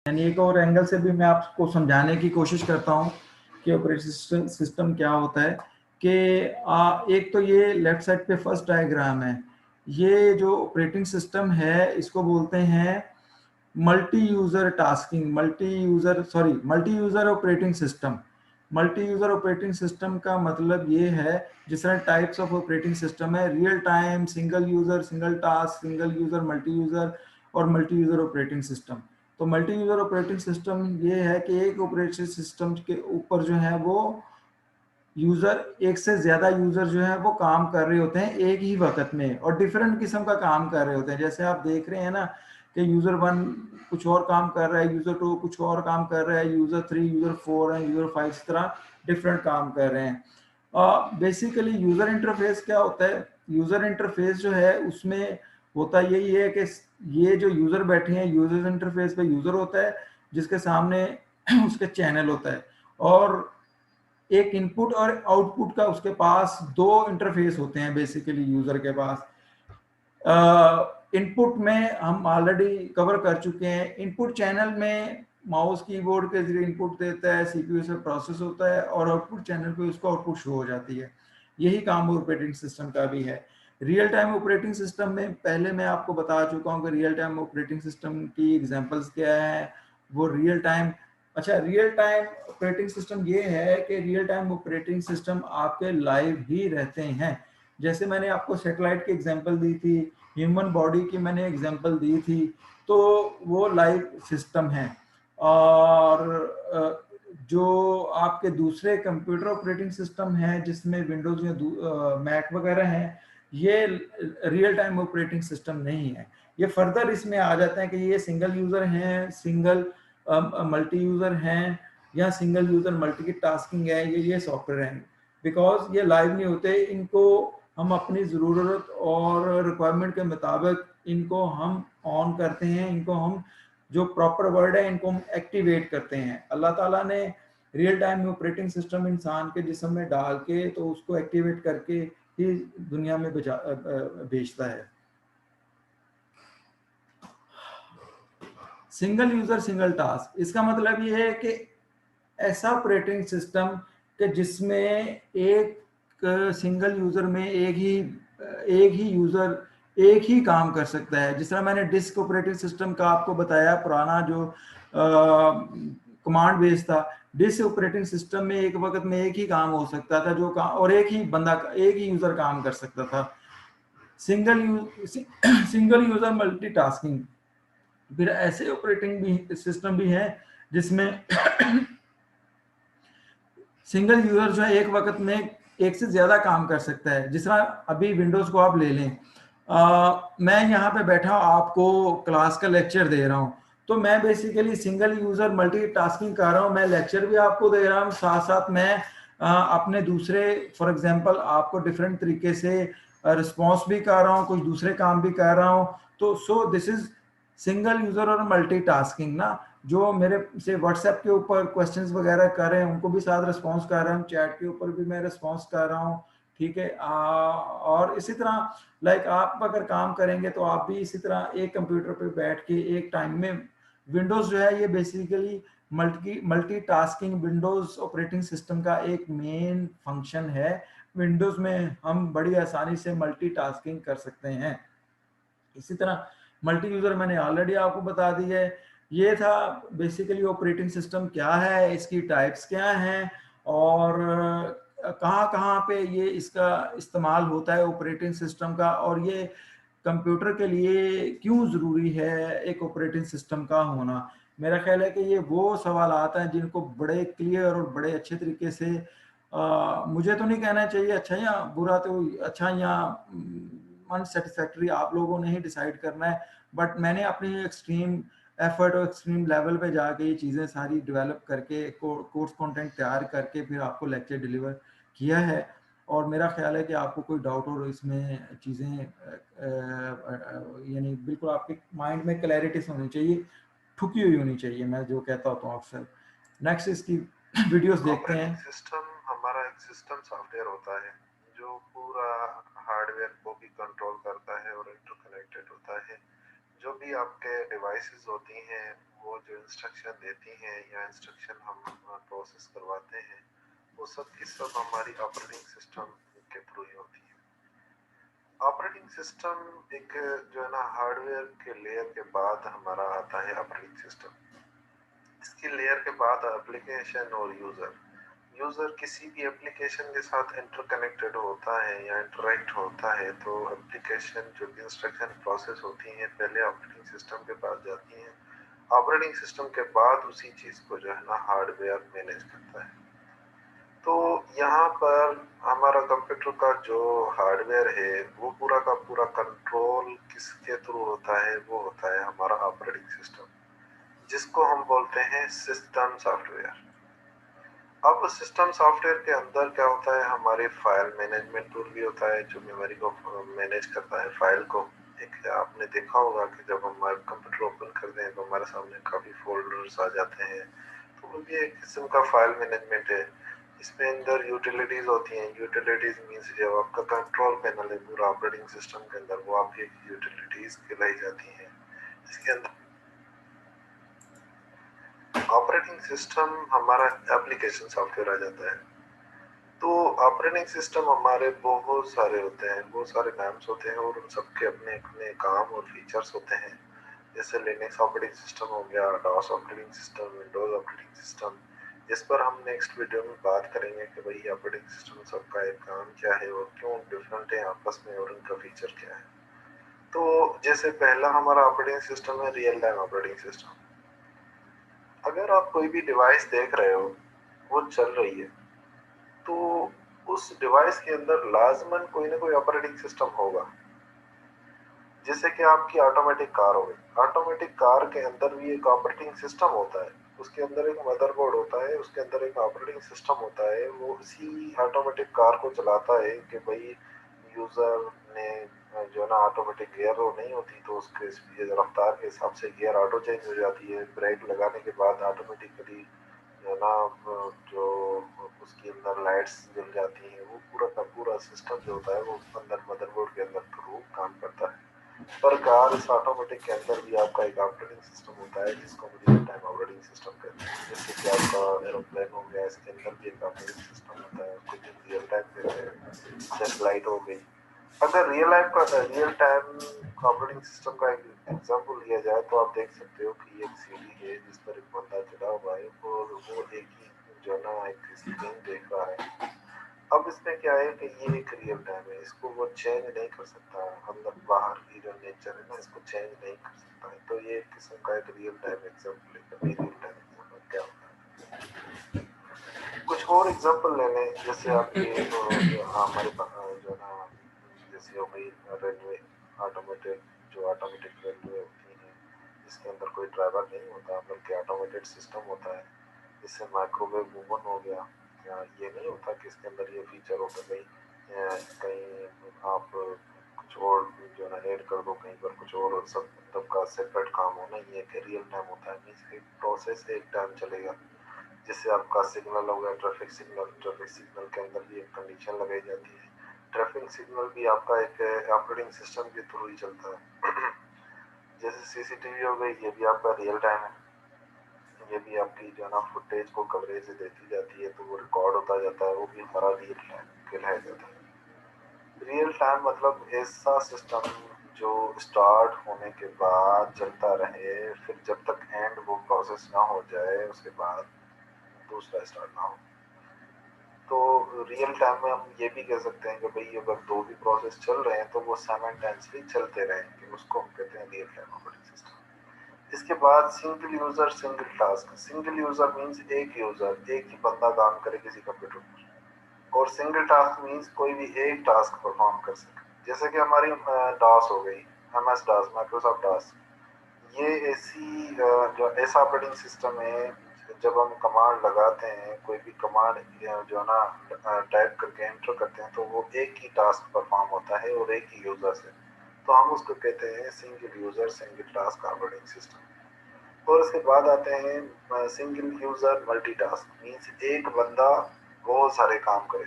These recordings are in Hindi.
यानी एक और एंगल से भी मैं आपको समझाने की कोशिश करता हूँ कि ऑपरेटिंग सिस्टम क्या होता है। कि एक तो ये लेफ्ट साइड पे फर्स्ट डायग्राम है, ये जो ऑपरेटिंग सिस्टम है इसको बोलते हैं multi user tasking, multi user operating system. Multi user operating system का मतलब ये है, जिस तरह टाइप्स ऑफ ऑपरेटिंग सिस्टम है, real time, single user, single task, single user, multi user और मल्टी यूजर ऑपरेटिंग सिस्टम। तो मल्टी यूजर ऑपरेटिंग सिस्टम ये है कि एक ऑपरेटिंग सिस्टम के ऊपर जो है वो यूजर, एक से ज्यादा यूजर जो है वो काम कर रहे होते हैं एक ही वक्त में, और डिफरेंट किस्म का काम कर रहे होते हैं। जैसे आप देख रहे हैं ना कि यूजर वन कुछ और काम कर रहा है, यूजर टू कुछ और काम कर रहा है, यूजर थ्री, यूजर फोर है, यूजर फाइव, इस तरह डिफरेंट काम कर रहे हैं। बेसिकली यूजर इंटरफेस क्या होता है? यूजर इंटरफेस जो है उसमें होता यही है कि ये जो यूजर बैठे हैं, यूजर इंटरफेस पे यूजर होता है जिसके सामने उसके चैनल होता है, और एक इनपुट और आउटपुट का उसके पास दो इंटरफेस होते हैं बेसिकली यूजर के पास। इनपुट में हम ऑलरेडी कवर कर चुके हैं। इनपुट चैनल में माउस कीबोर्ड के जरिए इनपुट देता है, सीपीयू से प्रोसेस होता है, और आउटपुट चैनल पे उसको आउटपुट शो हो जाती है। यही काम ऑपरेटिंग सिस्टम का भी है। रियल टाइम ऑपरेटिंग सिस्टम में पहले मैं आपको बता चुका हूँ कि रियल टाइम ऑपरेटिंग सिस्टम की एग्जांपल्स क्या है। वो रियल टाइम, अच्छा, रियल टाइम ऑपरेटिंग सिस्टम ये है कि रियल टाइम ऑपरेटिंग सिस्टम आपके लाइव ही रहते हैं। जैसे मैंने आपको सैटेलाइट की एग्जांपल दी थी, ह्यूमन बॉडी की मैंने एग्जांपल दी थी, तो वो लाइव सिस्टम है। और जो आपके दूसरे कंप्यूटर ऑपरेटिंग सिस्टम है जिसमें विंडोज या मैक वगैरह हैं, ये रियल टाइम ऑपरेटिंग सिस्टम नहीं है। ये फर्दर इसमें आ जाते हैं कि ये सिंगल यूजर हैं, सिंगल मल्टी यूजर हैं, या सिंगल यूजर मल्टी टास्किंग है, ये सॉफ्टवेयर हैं। बिकॉज ये लाइव नहीं होते, इनको हम अपनी ज़रूरत और रिक्वायरमेंट के मुताबिक इनको हम ऑन करते हैं, इनको हम जो प्रॉपर वर्ड है इनको हम एक्टिवेट करते हैं। अल्लाह ताला ने रियल टाइम ऑपरेटिंग सिस्टम इंसान के जिस्म में डाल के तो उसको एक्टिवेट करके ही दुनिया में भेजता है। सिंगल यूजर सिंगल टास्क, इसका मतलब ये है कि ऐसा ऑपरेटिंग सिस्टम कि जिसमें एक सिंगल यूजर में एक ही यूजर एक ही काम कर सकता है। जिस तरह मैंने डिस्क ऑपरेटिंग सिस्टम का आपको बताया, पुराना जो कमांड बेस था, डिस्क ऑपरेटिंग सिस्टम में एक वक्त में एक ही काम हो सकता था, जो काम, और एक ही यूजर काम कर सकता था। Single user multitasking. फिर ऐसे ऑपरेटिंग भी सिस्टम भी हैं जिसमें सिंगल यूजर जो है एक वक्त में एक से ज्यादा काम कर सकता है। जिस तरह अभी विंडोज को आप ले लें, मैं यहाँ पे बैठा आपको क्लास का लेक्चर दे रहा हूँ, तो मैं बेसिकली सिंगल यूजर मल्टीटास्किंग कर रहा हूँ। मैं लेक्चर भी आपको दे रहा हूँ, साथ साथ मैं अपने दूसरे, फॉर एग्जांपल आपको डिफरेंट तरीके से रिस्पॉन्स भी कर रहा हूँ, कुछ दूसरे काम भी कर रहा हूँ। तो so this is single user और मल्टीटास्किंग ना। जो मेरे से व्हाट्सएप के ऊपर क्वेश्चंस वगैरह कर रहे हैं उनको भी साथ रिस्पॉन्स कर रहा हूँ, चैट के ऊपर भी मैं रिस्पॉन्स कर रहा हूँ, ठीक है। और इसी तरह लाइक आप अगर काम करेंगे तो आप भी इसी तरह एक कंप्यूटर पे बैठ के एक टाइम में, विंडोज जो है ये basically multitasking Windows operating system का एक मेन फंक्शन है। विंडोज में हम बड़ी आसानी से मल्टीटास्किंग कर सकते हैं। इसी तरह मल्टी यूजर मैंने ऑलरेडी आपको बता दी है। ये था बेसिकली ऑपरेटिंग सिस्टम क्या है, इसकी टाइप्स क्या हैं, और कहाँ कहाँ पे ये इसका इस्तेमाल होता है ऑपरेटिंग सिस्टम का, और ये कंप्यूटर के लिए क्यों ज़रूरी है एक ऑपरेटिंग सिस्टम का होना। मेरा ख्याल है कि ये वो सवाल आते हैं जिनको बड़े क्लियर और बड़े अच्छे तरीके से, मुझे तो नहीं कहना चाहिए अच्छा या बुरा, तो अच्छा या अनसेटिस्फैक्ट्री आप लोगों ने ही डिसाइड करना है, बट मैंने अपनी एक्सट्रीम एफर्ट और एक्सट्रीम लेवल पे जाके ये चीज़ें सारी डेवलप करके कोर्स कंटेंट तैयार करके फिर आपको लेक्चर डिलीवर किया है। और मेरा ख्याल है कि आपको कोई डाउट और इसमें चीज़ें यानी बिल्कुल आपके माइंड में क्लैरिटी होनी चाहिए, ठुकी हुई होनी चाहिए, मैं जो कहता होता हूँ अक्सर। नेक्स्ट इसकी वीडियोस देखते हैं। ऑपरेटिंग सिस्टम हमारा एक सिस्टम सॉफ्टवेयर होता है जो पूरा हार्डवेयर को भी कंट्रोल करता है और इंटरकनेक्टेड होता है। जो भी आपके डिवाइसेस होती हैं वो जो इंस्ट्रक्शन देती हैं या इंस्ट्रक्शन हम प्रोसेस करवाते हैं, वो सब की सब हमारी ऑपरेटिंग सिस्टम के थ्रू ही होती है। ऑपरेटिंग सिस्टम एक जो है ना हार्डवेयर के लेयर के बाद हमारा आता है ऑपरेटिंग सिस्टम। इसकी लेयर के बाद एप्लीकेशन और यूजर किसी भी एप्लीकेशन के साथ इंटरकनेक्टेड होता है या इंटरेक्ट होता है तो एप्लीकेशन जो इंस्ट्रक्शन प्रोसेस होती हैं पहले ऑपरेटिंग सिस्टम के पास जाती हैं। ऑपरेटिंग सिस्टम के बाद उसी चीज को जो है ना हार्डवेयर मैनेज करता है। तो यहाँ पर हमारा कंप्यूटर का जो हार्डवेयर है वो पूरा का पूरा कंट्रोल किसके थ्रू होता है, वो होता है हमारा ऑपरेटिंग सिस्टम, जिसको हम बोलते हैं सिस्टम सॉफ्टवेयर। अब सिस्टम सॉफ्टवेयर के अंदर क्या होता है, हमारे फाइल मैनेजमेंट टूल भी होता है जो मेमोरी को मैनेज करता है, फाइल को। एक आपने देखा होगा कि जब हम कंप्यूटर ओपन करते हैं तो हमारे सामने काफ़ी फोल्डर्स आ जाते हैं, तो वो भी एक किस्म का फाइल मैनेजमेंट है। इसमें अंदर यूटिलिटीज होती हैं। यूटिलिटीज मीन्स जो आपका कंट्रोल पैनल है पूरा ऑपरेटिंग सिस्टम के अंदर, वो आपकी यूटिलिटीज कहलाई जाती हैं। इसके अंदर ऑपरेटिंग सिस्टम हमारा एप्लीकेशन सॉफ्टवेयर आ जाता है। तो ऑपरेटिंग सिस्टम हमारे बहुत सारे होते हैं, बहुत सारे नाम्स होते हैं और उन सबके अपने अपने काम और फीचर्स होते हैं। जैसे लिनक्स ऑपरेटिंग सिस्टम हो गया, DOS operating system, Windows operating system. इस पर हम नेक्स्ट वीडियो में बात करेंगे कि भाई ऑपरेटिंग सिस्टम सबका एक काम क्या है और क्यों डिफरेंट है आपस में और उनका फीचर क्या है। तो जैसे पहला हमारा ऑपरेटिंग सिस्टम है रियल टाइम ऑपरेटिंग सिस्टम। अगर आप कोई भी डिवाइस देख रहे हो, वो चल रही है, तो उस डिवाइस के अंदर लाजमन कोई ना कोई ऑपरेटिंग सिस्टम होगा। जैसे कि आपकी ऑटोमेटिक कार हो गई, ऑटोमेटिक कार के अंदर भी एक ऑपरेटिंग सिस्टम होता है। उसके अंदर एक मदरबोर्ड होता है, उसके अंदर एक ऑपरेटिंग सिस्टम होता है, वो उसी ऑटोमेटिक कार को चलाता है कि भाई यूजर ने जो है ना ऑटोमेटिक गियर वो नहीं होती तो उसके रफ्तार के हिसाब से गियर ऑटो चेंज हो जाती है। ब्रेक लगाने के बाद ऑटोमेटिकली जो है ना जो उसके अंदर लाइट्स जल जाती हैं। वो पूरा का पूरा सिस्टम जो होता है वो अंदर मदरबोर्ड के अंदर थ्रू काम करता है। पर कार इस ऑटोमेटिक के अंदर भी आपका एक ऑपरेटिंग सिस्टम होता है जिसको हम रियल टाइम ऑपरेटिंग सिस्टम कहते हैं। जैसे कि आपका एरोप्लेन हो गया, इसके अंदर भी एक ऑपरेटिंग सिस्टम होता है, उसको रियल टाइम कहते हैं। सेटेलाइट हो गई। अगर रियल टाइम ऑपरेटिंग सिस्टम का एक एग्जांपल लिया जाए तो आप देख सकते हो कि एक सीढ़ी है जिस पर एक बंदा चढ़ा हुआ है और वो एक ही जो है ना एक स्क्रीन देख रहा है। अब इसमें क्या है कि ये एक रियल टाइम है, इसको वो चेंज नहीं कर सकता। अंदर बाहर की जो नेचर है ना, इसको चेंज नहीं कर सकता है। तो ये एक किस्म का एक रियल टाइम एग्जांपल है। रियल टाइम एग्जांपल क्या होता है, कुछ और एग्जांपल ले लें। जैसे आपके हमारे जो ना जैसे हो गई रेलवे ऑटोमेटेड, जो ऑटोमेटिक रेलवे होती है जिसके अंदर कोई ड्राइवर नहीं होता बल्कि ऑटोमेटेड सिस्टम होता है। जैसे माइक्रोवेव ओवन हो गया, ये नहीं होता कि इसके अंदर ये फीचर हो कि भाई कहीं आप कुछ और जो है ना ऐड कर दो कहीं पर कुछ और सब सबका सेपरेट काम हो। नहीं, ये कि रियल टाइम होता है, मीन्स एक प्रोसेस एक टाइम चलेगा। जैसे आपका सिग्नल हो गया, ट्रैफिक सिग्नल, ट्रैफिक सिग्नल के अंदर भी एक कंडीशन लगाई जाती है। ट्रैफिक सिग्नल भी आपका एक ऑपरेटिंग सिस्टम के थ्रू ही चलता है। जैसे सीसीटीवी हो गई, ये भी आपका रियल टाइम है। ये भी आपकी जो है ना फुटेज को कवरेज देती जाती है तो वो रिकॉर्ड होता जाता है, वो भी हमारा रियल टाइम कहलाया जाता है। रियल टाइम मतलब ऐसा सिस्टम जो स्टार्ट होने के बाद चलता रहे, फिर जब तक एंड वो प्रोसेस ना हो जाए उसके बाद दूसरा स्टार्ट ना हो। तो रियल टाइम में हम ये भी कह सकते हैं कि भाई अगर दो भी प्रोसेस चल रहे हैं तो वो साइमल्टेनियसली चलते रहेंगे, उसको हम कहते हैं रियल टाइम ऑपरेटिंग सिस्टम। इसके बाद single user single task. Single user means एक यूजर, एक ही बंदा काम करे किसी कंप्यूटर पर। और सिंगल टास्क मीन्स कोई भी एक टास्क परफॉर्म कर सके। जैसे कि हमारी डॉस हो गई, MS डॉस, माइक्रोसॉफ्ट डॉस। ये ऐसी जो ऐसा ऑपरेटिंग सिस्टम है जब हम कमांड लगाते हैं, कोई भी कमांड जो है ना टाइप करके एंटर करते हैं तो वो एक ही टास्क परफॉर्म होता है और एक ही यूजर से। तो हम उसको कहते हैं single user single task operating system. और उसके बाद आते हैं सिंगल यूजर मल्टीटास्क, मीन्स एक बंदा बहुत सारे काम करे।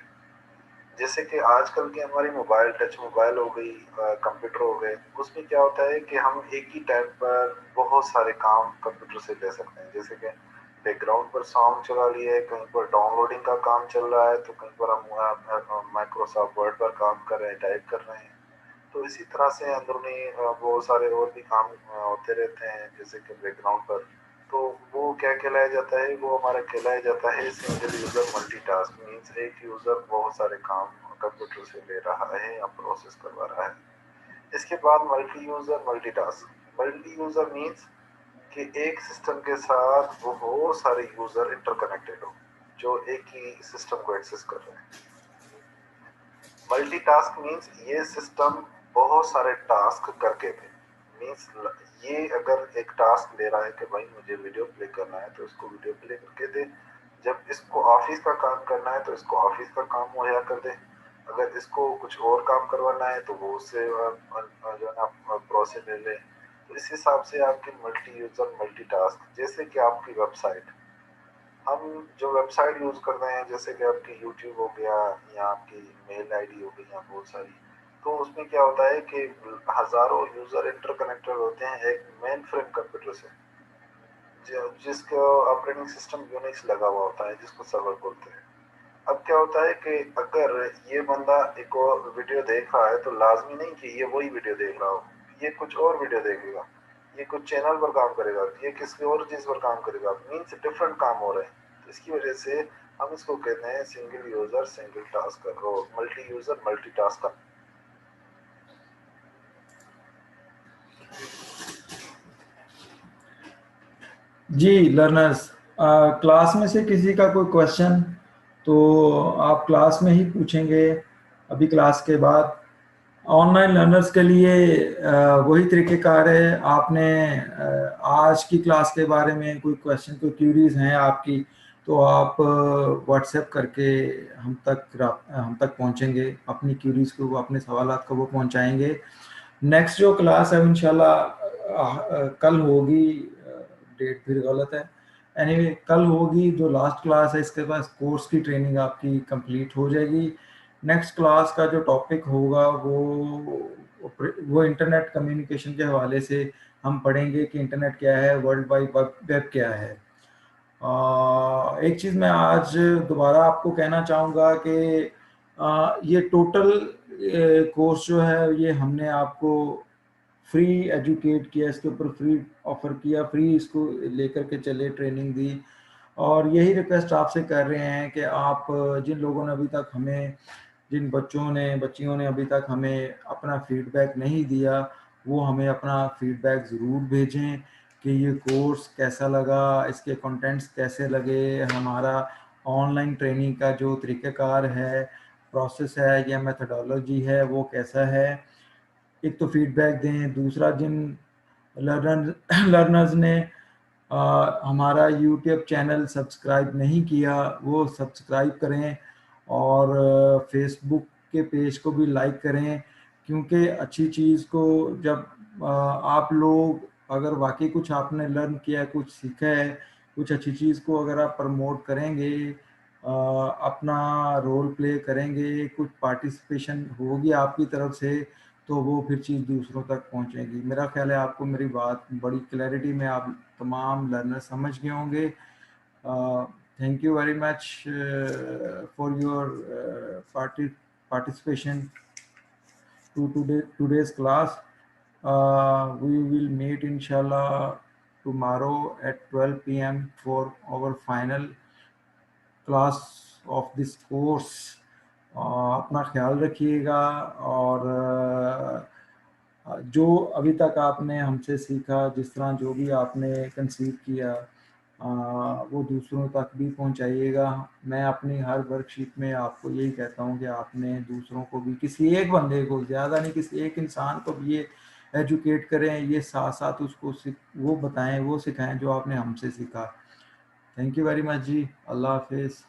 जैसे कि आजकल की हमारी मोबाइल, टच मोबाइल हो गई, कंप्यूटर हो गए, उसमें क्या होता है कि हम एक ही टाइम पर बहुत सारे काम कंप्यूटर से ले सकते हैं। जैसे कि बैकग्राउंड पर सॉन्ग चला लिए, कहीं पर डाउनलोडिंग का काम चल रहा है, तो कहीं पर हम माइक्रोसॉफ्ट वर्ड पर काम कर रहे हैं, टाइप कर रहे हैं। तो इसी तरह से अंदरूनी बहुत सारे और भी काम होते रहते हैं, जैसे कि बैकग्राउंड पर। तो वो क्या कहलाया जाता है, वो हमारा कहलाया जाता है सिंगल यूजर मल्टीटास्क। मीन्स एक यूजर बहुत सारे काम कंप्यूटर से ले रहा है या प्रोसेस करवा रहा है। इसके बाद multi user multitask. Multi user means कि एक सिस्टम के साथ वो बहुत सारे यूजर इंटरकनेक्टेड हो, जो एक ही सिस्टम को एक्सेस कर रहे हैं। मल्टीटास्क मीन्स ये सिस्टम बहुत सारे टास्क करके दे। मीन्स ये अगर एक टास्क ले रहा है कि भाई मुझे वीडियो प्ले करना है, तो इसको वीडियो प्ले करके दे। जब इसको ऑफिस का काम करना है, तो इसको ऑफिस का काम मुहैया कर दे। अगर इसको कुछ और काम करवाना है, तो वो उससे जो है ना प्रोसेस ले ले। तो इस हिसाब से आपकी मल्टी यूजर मल्टीटास्क, जैसे कि आपकी वेबसाइट, हम जो वेबसाइट यूज कर रहे हैं, जैसे कि आपकी यूट्यूब हो गया या आपकी मेल आईडी हो गई या बहुत सारी, तो उसमें क्या होता है कि हजारों यूजर इंटरकनेक्टेड होते हैं एक मेन फ्रेम कंप्यूटर से, जिसका ऑपरेटिंग सिस्टम यूनिक्स लगा हुआ होता है, जिसको सर्वर बोलते हैं। अब क्या होता है कि अगर ये बंदा एक और वीडियो देख रहा है, तो लाजमी नहीं कि ये वही वीडियो देख रहा हो, ये कुछ और वीडियो देखेगा, ये कुछ चैनल पर काम करेगा, ये किसी और चीज पर काम करेगा। मीन्स डिफरेंट काम हो रहे हैं। तो इसकी वजह से हम इसको कहते हैं सिंगल यूजर सिंगल टास्कर और मल्टी यूजर मल्टी टास्कर। जी लर्नर्स, क्लास में से किसी का कोई क्वेश्चन तो आप क्लास में ही पूछेंगे। अभी क्लास के बाद ऑनलाइन लर्नर्स के लिए वही तरीक़ेकार है। आपने आज की क्लास के बारे में कोई क्वेश्चन, कोई क्यूरीज हैं आपकी, तो आप व्हाट्सएप करके हम तक पहुंचेंगे। अपनी क्यूरीज को, अपने सवालात को वो पहुंचाएंगे। नेक्स्ट जो क्लास है इंशाल्लाह कल होगी। डेट फिर गलत है। एनीवे कल होगी जो लास्ट क्लास है, इसके बाद कोर्स की ट्रेनिंग आपकी कंप्लीट हो जाएगी। नेक्स्ट क्लास का जो टॉपिक होगा वो इंटरनेट कम्युनिकेशन के हवाले से हम पढ़ेंगे कि इंटरनेट क्या है, वर्ल्ड वाइड वेब क्या है। एक चीज़ मैं आज दोबारा आपको कहना चाहूँगा कि ये टोटल कोर्स जो है, ये हमने आपको फ्री एजुकेट किया, इसके ऊपर फ्री ऑफर किया, फ्री इसको लेकर के चले, ट्रेनिंग दी। और यही रिक्वेस्ट आपसे कर रहे हैं कि आप जिन लोगों ने अभी तक हमें, जिन बच्चियों ने अभी तक हमें अपना फीडबैक नहीं दिया, वो हमें अपना फीडबैक ज़रूर भेजें कि ये कोर्स कैसा लगा, इसके कंटेंट्स कैसे लगे, हमारा ऑनलाइन ट्रेनिंग का जो तरीक़ाकार है, प्रोसेस है या मेथडोलॉजी है, वो कैसा है। एक तो फीडबैक दें। दूसरा, जिन लर्नर्स ने हमारा यूट्यूब चैनल सब्सक्राइब नहीं किया, वो सब्सक्राइब करें और फेसबुक के पेज को भी लाइक करें। क्योंकि अच्छी चीज़ को जब आप लोग, अगर वाकई कुछ आपने लर्न किया, कुछ सीखा है, कुछ अच्छी चीज़ को अगर आप प्रमोट करेंगे, अपना रोल प्ले करेंगे, कुछ पार्टिसिपेशन होगी आपकी तरफ से, तो वो फिर चीज़ दूसरों तक पहुंचेगी। मेरा ख्याल है आपको मेरी बात बड़ी क्लैरिटी में आप तमाम लर्नर समझ गए होंगे। Thank you very much for your participation to today's class. We will meet inshallah tomorrow at 12 p.m. for our final class of this course. अपना ख्याल रखिएगा और जो अभी तक आपने हमसे सीखा, जिस तरह जो भी आपने कंसीव किया, वो दूसरों तक भी पहुंचाइएगा। मैं अपनी हर वर्कशीट में आपको यही कहता हूं कि आपने दूसरों को भी, किसी एक बंदे को, ज़्यादा नहीं, किसी एक इंसान को भी ये एजुकेट करें, ये साथ साथ उसको वो बताएं, वो सिखाएं जो आपने हमसे सीखा। थैंक यू वेरी मच जी। अल्लाह हाफिज़।